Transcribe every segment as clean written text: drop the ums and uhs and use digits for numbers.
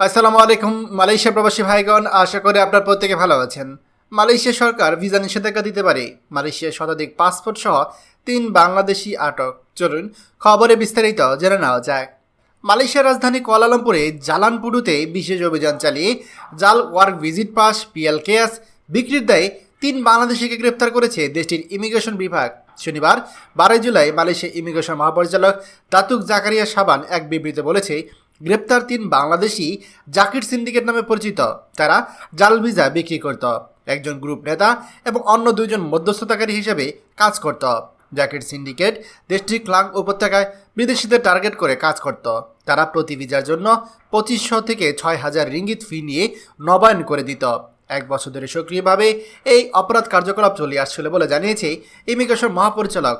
আসসালামু আলাইকুম মালয়েশিয়া প্রবাসী ভাইগণ, আশা করি আপনার প্রত্যেকে ভালো আছেন। মালয়েশিয়া সরকার ভিসা নিষেধাজ্ঞা দিতে পারে। মালয়েশিয়ার শতাধিক পাসপোর্ট সহ 3 বাংলাদেশি আটক। চলুন খবরে বিস্তারিত জেনে নেওয়া যাক। মালয়েশিয়ার রাজধানী কুয়ালালামপুরে জালানপুরুতে বিশেষ অভিযান চালিয়ে জাল ওয়ার্ক ভিজিট পাস পিএলকেএস বিক্রির দায়ে 3 বাংলাদেশিকে গ্রেপ্তার করেছে দেশটির ইমিগ্রেশন বিভাগ। শনিবার 12 জুলাই মালয়েশিয়া ইমিগ্রেশন মহাপরিচালক দাতুক জাকারিয়া সাবান এক বিবৃতিতে বলেছে, গ্রেপ্তার 3 বাংলাদেশি জাকির সিন্ডিকেট নামে পরিচিত। তারা জাল ভিসা বিক্রি করত, একজন গ্রুপ নেতা এবং অন্য 2 জন মধ্যস্থতাকারী হিসেবে কাজ করত। জাকির সিন্ডিকেট দেশটির ক্লাং উপত্যকায় বিদেশিদের টার্গেট করে কাজ করত। তারা প্রতি ভিসার জন্য 2500 থেকে 6000 রিঙ্গিত ফি নিয়ে নবায়ন করে দিত। 1 বছর ধরে সক্রিয়ভাবে এই অপরাধ কার্যকলাপ চলে আসছিল বলে জানিয়েছে ইমিগ্রেশন মহাপরিচালক।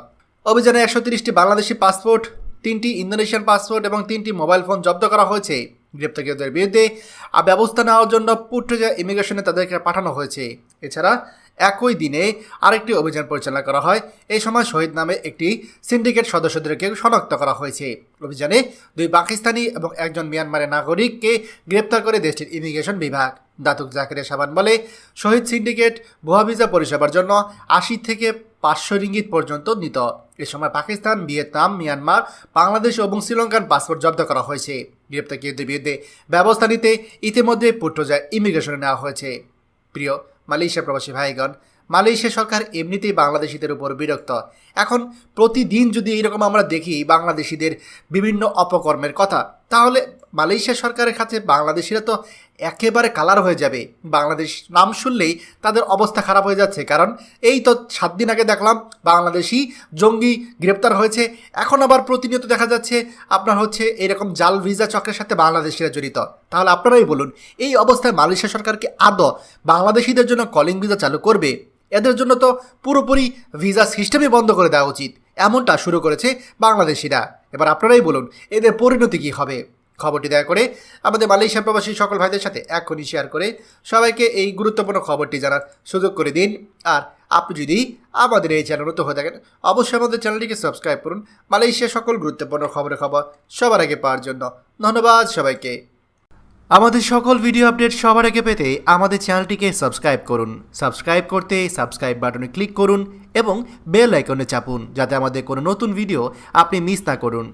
অভিযানে 130টি বাংলাদেশি পাসপোর্ট, 3টি ইন্দোনেশিয়ান পাসপোর্ট এবং 3টি মোবাইল ফোন জব্দ করা হয়েছে। গ্রেপ্তারকৃতদের বিরুদ্ধে ব্যবস্থা নেওয়ার জন্য পুট্রেজা ইমিগ্রেশনে তাদেরকে পাঠানো হয়েছে। এছাড়া একই দিনে আরেকটি অভিযান পরিচালনা করা হয়। এই সময় শহীদ নামে একটি সিন্ডিকেট সদস্যদেরকে শনাক্ত করা হয়েছে। অভিযানে 2 পাকিস্তানি এবং একজন মিয়ানমারের নাগরিককে গ্রেপ্তার করে দেশটির ইমিগ্রেশন বিভাগ। দাতুক জাকিরিয়া সাবান বলে, শহীদ সিন্ডিকেট ভুয়া ভিসা পরিষেবার জন্য 80 থেকে 500 রিঙ্গিত পর্যন্ত নিত। এ সময় পাকিস্তান, ভিয়েতনাম, মিয়ানমার, বাংলাদেশ এবং শ্রীলঙ্কার পাসপোর্ট জব্দ করা হয়েছে। গ্রেপ্তারকৃতদের বিরুদ্ধে ব্যবস্থা নিতে ইতিমধ্যে পুট্রেজা ইমিগ্রেশনে নেওয়া হয়েছে। প্রিয় মালয়েশিয়া প্রবাসী ভাইগণ, মালয়েশিয়া সরকার এমনিতেই বাংলাদেশিদের উপর বিরক্ত। এখন প্রতিদিন যদি এইরকম আমরা দেখি বাংলাদেশিদের বিভিন্ন অপকর্মের কথা, তাহলে মালয়েশিয়া সরকারের কাছে বাংলাদেশিরা তো একেবারে কালার হয়ে যাবে। বাংলাদেশ নাম শুনলেই তাদের অবস্থা খারাপ হয়ে যাচ্ছে। কারণ এই তো 7 দিন আগে দেখলাম বাংলাদেশি জঙ্গি গ্রেপ্তার হয়েছে। এখন আবার প্রতিনিয়ত দেখা যাচ্ছে আপনার এরকম জাল ভিসা চক্রের সাথে বাংলাদেশিরা জড়িত। তাহলে আপনারাই বলুন, এই অবস্থায় মালয়েশিয়া সরকারকে আদৌ বাংলাদেশিদের জন্য কলিং ভিসা চালু করবে? এদের জন্য তো পুরোপুরি ভিসা সিস্টেমই বন্ধ করে দেওয়া উচিত। এমনটা শুরু করেছে বাংলাদেশিরা। এবার আপনারাই বলুন, এদের পরিণতি কী হবে? খবরটি দয়া করে আমাদের মালয়েশিয়া প্রবাসী সকল ভাইদের সাথে এখনই শেয়ার করে সবাইকে এই গুরুত্বপূর্ণ খবরটি জানার সুযোগ করে দিন। আর আপনি যদি আমাদের এই চ্যানেল নতুন হয়ে থাকেন, অবশ্যই আমাদের চ্যানেলটিকে সাবস্ক্রাইব করুন মালয়েশিয়া সকল গুরুত্বপূর্ণ খবর সবার আগে পাওয়ার জন্য। ধন্যবাদ সবাইকে। আমাদের সকল ভিডিও আপডেট সবার আগে পেতে আমাদের চ্যানেলটিকে সাবস্ক্রাইব করুন। সাবস্ক্রাইব করতে সাবস্ক্রাইব বাটনে ক্লিক করুন এবং বেল আইকনে চাপুন, যাতে আমাদের কোনো নতুন ভিডিও আপনি মিস না করুন।